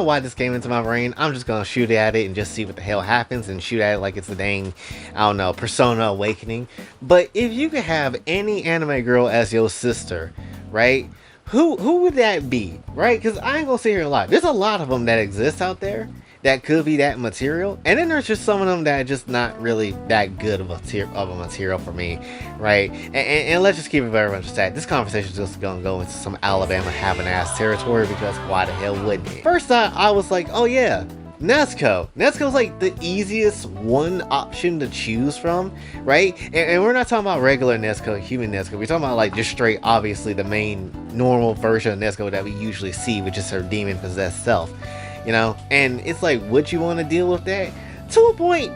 know why this came into my brain. I'm just gonna shoot at it and just see what the hell happens and shoot at it like it's a dang, I don't know, Persona Awakening. But if you could have any anime girl as your sister, right? Who would that be, right? Because I ain't gonna sit here and lie. There's a lot of them that exist out there that could be that material, and then there's just some of them that are just not really that good of a material for me, right? And let's just keep it very much that this conversation is just gonna go into some Alabama having ass territory, because why the hell wouldn't it? First thought, I was like, oh yeah, Nezuko. Nezuko's like the easiest one option to choose from, right? And we're not talking about regular Nezuko, human Nezuko. We're talking about like just straight, obviously the main normal version of Nezuko that we usually see, which is her demon possessed self, you know? And it's like, would you want to deal with that? To a point,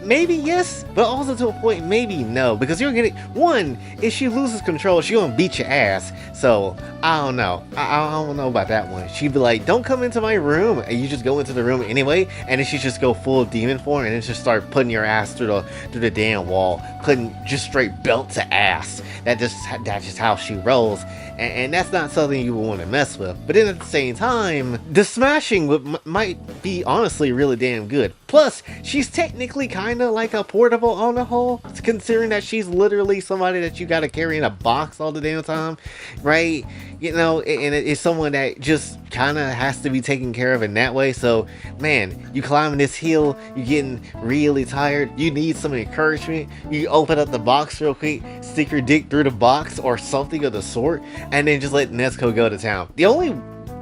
maybe yes, but also to a point, maybe no, because you're getting one. If she loses control, she gonna beat your ass. So I don't know. I don't know about that one. She'd be like, "Don't come into my room," and you just go into the room anyway, and then she just go full demon form, and then just start putting your ass through the damn wall, putting just straight belt to ass. That's just how she rolls, and that's not something you would want to mess with. But then at the same time, the smashing might be honestly really damn good. Plus, she's technically kind of like a portable on the whole, considering that she's literally somebody that you gotta carry in a box all the damn time, right? You know, and it's someone that just kind of has to be taken care of in that way. So, man, you climbing this hill, you're getting really tired, you need some encouragement, you open up the box real quick, stick your dick through the box or something of the sort, and then just let Nezuko go to town. The only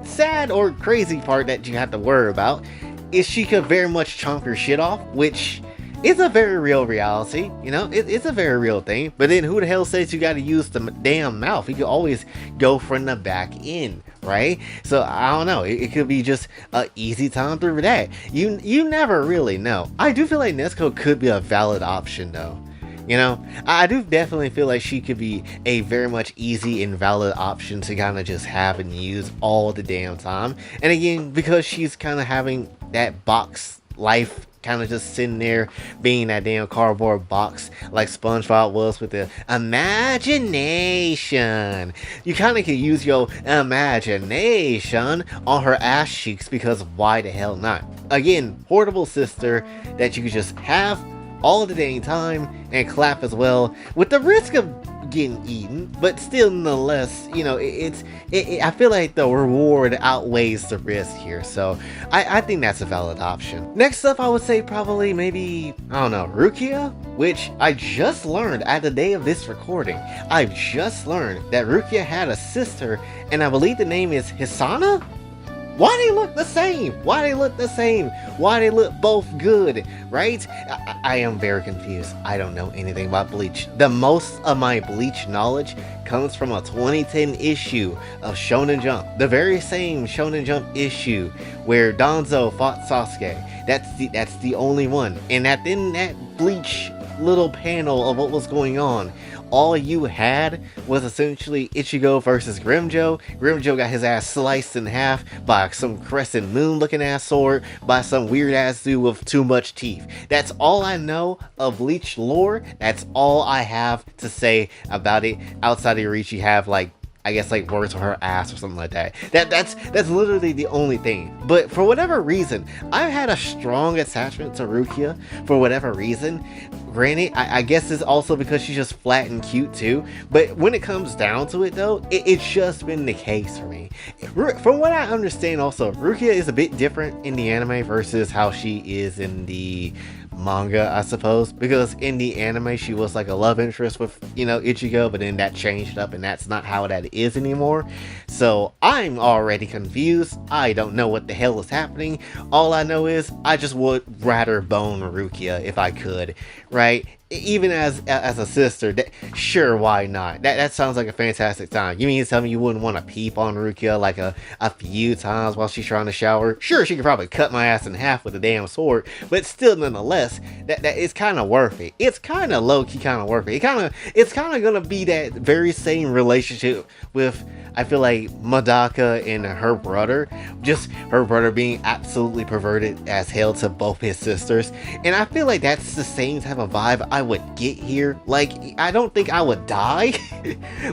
sad or crazy part that you have to worry about is she could very much chomp your shit off, which is a very real reality, you know, it's a very real thing. But then who the hell says you gotta use the damn mouth? You can always go from the back in, right? So I don't know, it could be just an easy time through that. You never really know. I do feel like Nezuko could be a valid option though. You know, I do definitely feel like she could be a very much easy and valid option to kind of just have and use all the damn time. And again, because she's kind of having that box life, kind of just sitting there being that damn cardboard box like SpongeBob was with the imagination. You kind of can use your imagination on her ass cheeks, because why the hell not? Again, portable sister that you could just have all the dang time and clap as well, with the risk of getting eaten, but still nonetheless, you know, I feel like the reward outweighs the risk here. So I think that's a valid option. Next up, I would say probably maybe, I don't know, Rukia, which I just learned at the day of this recording. I've just learned that Rukia had a sister, and I believe the name is Hisana? Why they look the same? Why they look the same? Why they look both good, right? I am very confused. I don't know anything about Bleach. The most of my Bleach knowledge comes from a 2010 issue of Shonen Jump. The very same Shonen Jump issue where Danzo fought Sasuke. That's the only one. And in that Bleach little panel of what was going on, all you had was essentially Ichigo versus Grimmjow. Grimmjow got his ass sliced in half by some crescent moon looking ass sword by some weird ass dude with too much teeth. That's all I know of Bleach lore. That's all I have to say about it. Outside of Yorichi have like, I guess like words on her ass or something like that. That's literally the only thing. But for whatever reason, I've had a strong attachment to Rukia for whatever reason. Granted, I guess it's also because she's just flat and cute too. But when it comes down to it though, it's just been the case for me. From what I understand also, Rukia is a bit different in the anime versus how she is in the manga, I suppose, because in the anime she was like a love interest with, you know, Ichigo, but then that changed up and that's not how that is anymore. So I'm already confused. I don't know what the hell is happening. All I know is I just would rather bone Rukia if I could, right? Even as a sister, sure, why not? That sounds like a fantastic time. You mean to tell me you wouldn't want to peep on Rukia like a few times while she's trying to shower? Sure, she could probably cut my ass in half with a damn sword, but still, nonetheless, that it's kind of worth it. It's kind of low key, kind of worth it. It's kind of gonna be that very same relationship with, I feel like, Madaka and her brother, just her brother being absolutely perverted as hell to both his sisters, and I feel like that's the same type of vibe I would get here. Like, I don't think I would die,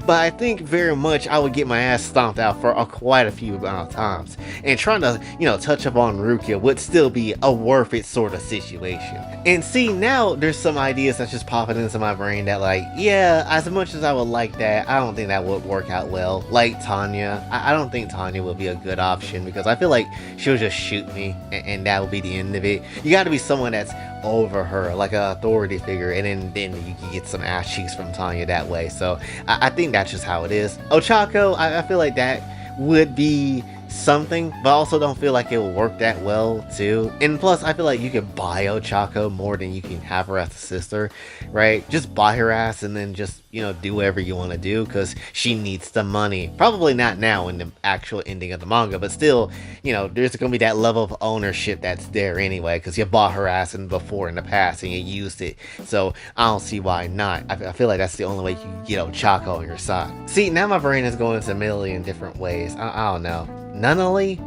but I think very much I would get my ass stomped out for quite a few amount of times. And trying to, touch up on Rukia would still be a worth it sort of situation. And see, now there's some ideas that's just popping into my brain that, like, yeah, as much as I would like that, I don't think that would work out well. Like Tanya, I don't think Tanya would be a good option, because I feel like she'll just shoot me, and that will be the end of it. You got to be someone that's over her, like an authority figure, and then you can get some ass cheeks from Tanya that way. So I think that's just how it is. Ochako, I feel like that would be something, but I also don't feel like it will work that well too. And plus, I feel like you can buy Ochako more than you can have her as a sister, right? Just buy her ass and then just, do whatever you want to do, because she needs the money. Probably not now in the actual ending of the manga, but still, there's gonna be that level of ownership that's there anyway, because you bought her ass in the past and you used it. So I don't see why not. I feel like that's the only way you can get Ochako on your side. See, now my brain is going into a million different ways. I don't know. Nunnally?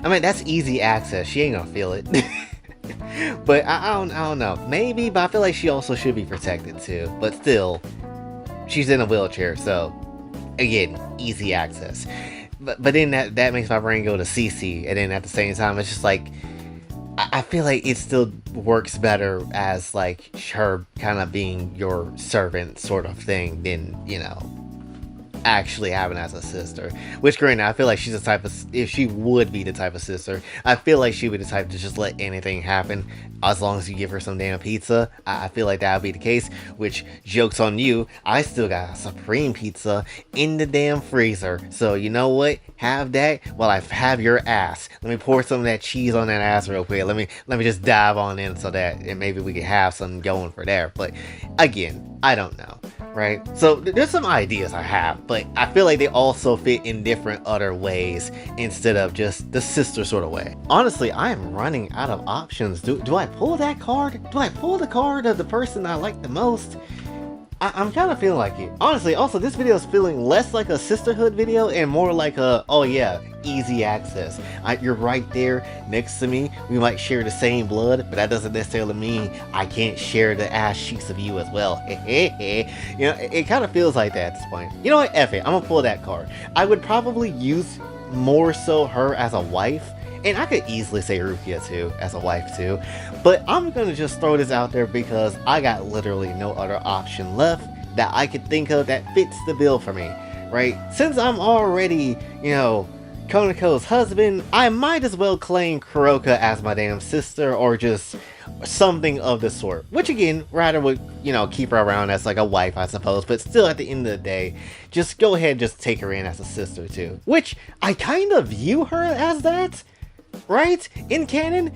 I mean, that's easy access. She ain't gonna feel it. But I don't know. Maybe, but I feel like she also should be protected too. But still, she's in a wheelchair, so again, easy access. But then that makes my brain go to CC, and then at the same time, it's just like, I feel like it still works better as like her kind of being your servant sort of thing than, actually having as a sister. Which, granted, I feel like she's the type of, if she would be the type of sister, I feel like she would be the type to just let anything happen as long as you give her some damn pizza. I feel like that would be the case, which, joke's on you, I still got a Supreme pizza in the damn freezer. So you know what? Have that while I have your ass. Let me pour some of that cheese on that ass real quick. Let me just dive on in so that and maybe we can have something going for there. But again, I don't know. Right? So there's some ideas I have, but I feel like they also fit in different other ways instead of just the sister sort of way. Honestly, I am running out of options. Do I pull that card? Do I pull the card of the person I like the most? I'm kind of feeling like it. Honestly, also, this video is feeling less like a sisterhood video and more like a, oh yeah, easy access. You're right there next to me. We might share the same blood, but that doesn't necessarily mean I can't share the ass cheeks of you as well. It kind of feels like that at this point. You know what? F it. I'm gonna pull that card. I would probably use more so her as a wife. And I could easily say Rukia too, as a wife too. But I'm gonna just throw this out there because I got literally no other option left that I could think of that fits the bill for me, right? Since I'm already, Konako's husband, I might as well claim Kuroka as my damn sister or just something of the sort. Which again, rather would, keep her around as like a wife, I suppose. But still, at the end of the day, just go ahead and just take her in as a sister too. Which I kind of view her as that. Right? In canon,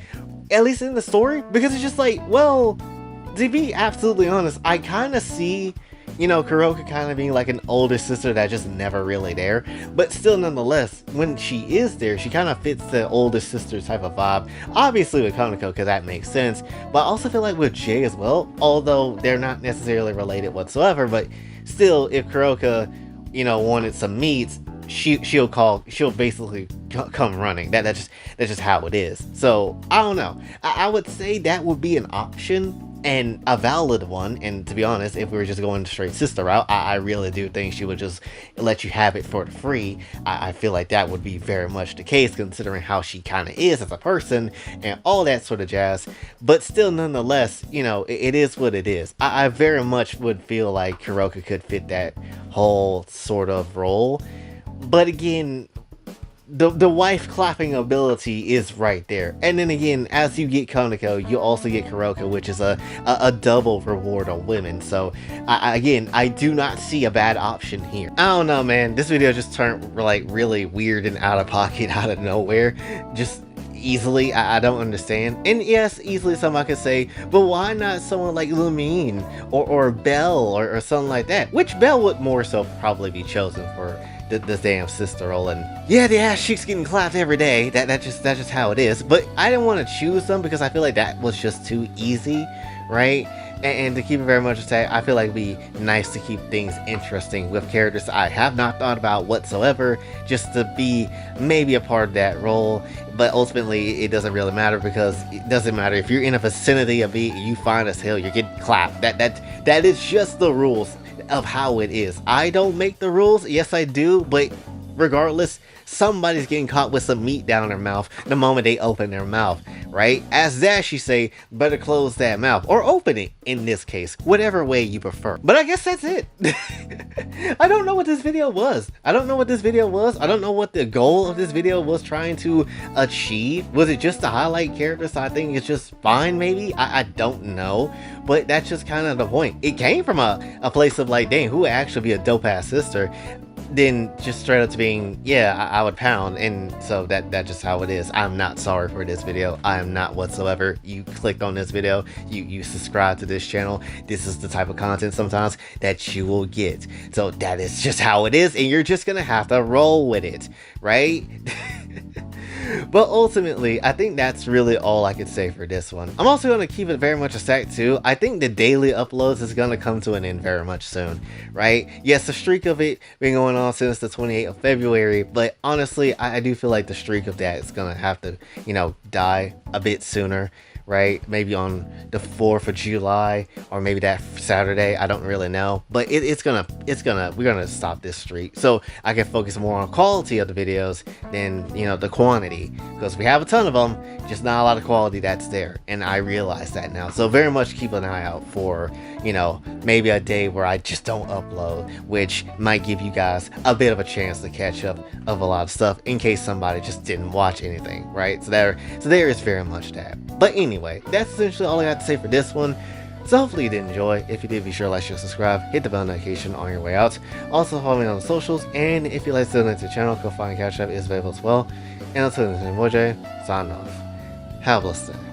at least in the story, because it's just like, well, to be absolutely honest, I kind of see, Kuroka kind of being like an older sister that's just never really there, but still nonetheless, when she is there, she kind of fits the older sister type of vibe. Obviously with Konako, because that makes sense, but I also feel like with Jay as well, although they're not necessarily related whatsoever, but still, if Kuroka, wanted some meats, she'll basically come running. That's just how it is. So I don't know. I would say that would be an option and a valid one. And to be honest, if we were just going the straight sister route, I really do think she would just let you have it for free. I feel like that would be very much the case, considering how she kind of is as a person and all that sort of jazz. But still, nonetheless, it is what it is. I very much would feel like Kuroka could fit that whole sort of role. But again, the wife clapping ability is right there. And then again, as you get Konako, you also get Kuroka, which is a double reward on women. So I do not see a bad option here. I don't know, man. This video just turned like really weird and out of pocket out of nowhere. Just easily, I don't understand. And yes, easily someone could say, but why not someone like Lumine or Belle or something like that? Which Belle would more so probably be chosen for this damn sister role. And yeah, the ass cheeks getting clapped every day. That's just how it is. But I didn't want to choose them because I feel like that was just too easy, right? And to keep it very much intact, I feel like it'd be nice to keep things interesting with characters I have not thought about whatsoever, just to be maybe a part of that role. But ultimately, it doesn't really matter, because it doesn't matter if you're in a vicinity of me, you fine as hell, you're getting clapped. That is just the rules of how it is. I don't make the rules. Yes, I do, but regardless, somebody's getting caught with some meat down their mouth the moment they open their mouth, right? As Dashi say, better close that mouth, or open it in this case, whatever way you prefer. But I guess that's it. I don't know what this video was. I don't know what the goal of this video was trying to achieve. Was it just to highlight characters I think it's just fine, maybe? I don't know. But that's just kind of the point. It came from a place of like, dang, who would actually be a dope ass sister? Then just straight up to being, yeah, I would pound. And so that's just how it is. I'm not sorry for this video. I am not whatsoever. You clicked on this video, you subscribe to this channel. This is the type of content sometimes that you will get. So that is just how it is, and you're just gonna have to roll with it, right? But ultimately, I think that's really all I could say for this one. I'm also going to keep it very much a stack too. I think the daily uploads is going to come to an end very much soon, right? Yes, the streak of it been going on since the 28th of February, but honestly, I do feel like the streak of that is going to have to, you know, die a bit sooner, right? Maybe on the 4th of July, or maybe that Saturday. I don't really know, but we're gonna stop this streak so I can focus more on quality of the videos than, you know, the quantity, because we have a ton of them, just not a lot of quality that's there, and I realize that now. So very much keep an eye out for, you know, maybe a day where I just don't upload, which might give you guys a bit of a chance to catch up of a lot of stuff in case somebody just didn't watch anything, right? So there is very much that. But anyway, that's essentially all I got to say for this one. So hopefully you did enjoy. If you did, be sure to like, share, subscribe, hit the bell notification on your way out. Also follow me on the socials, and if you like to donate to the channel, Kofi and Cash App is available as well. And until next time, Moje, sign off. Have a blessed day.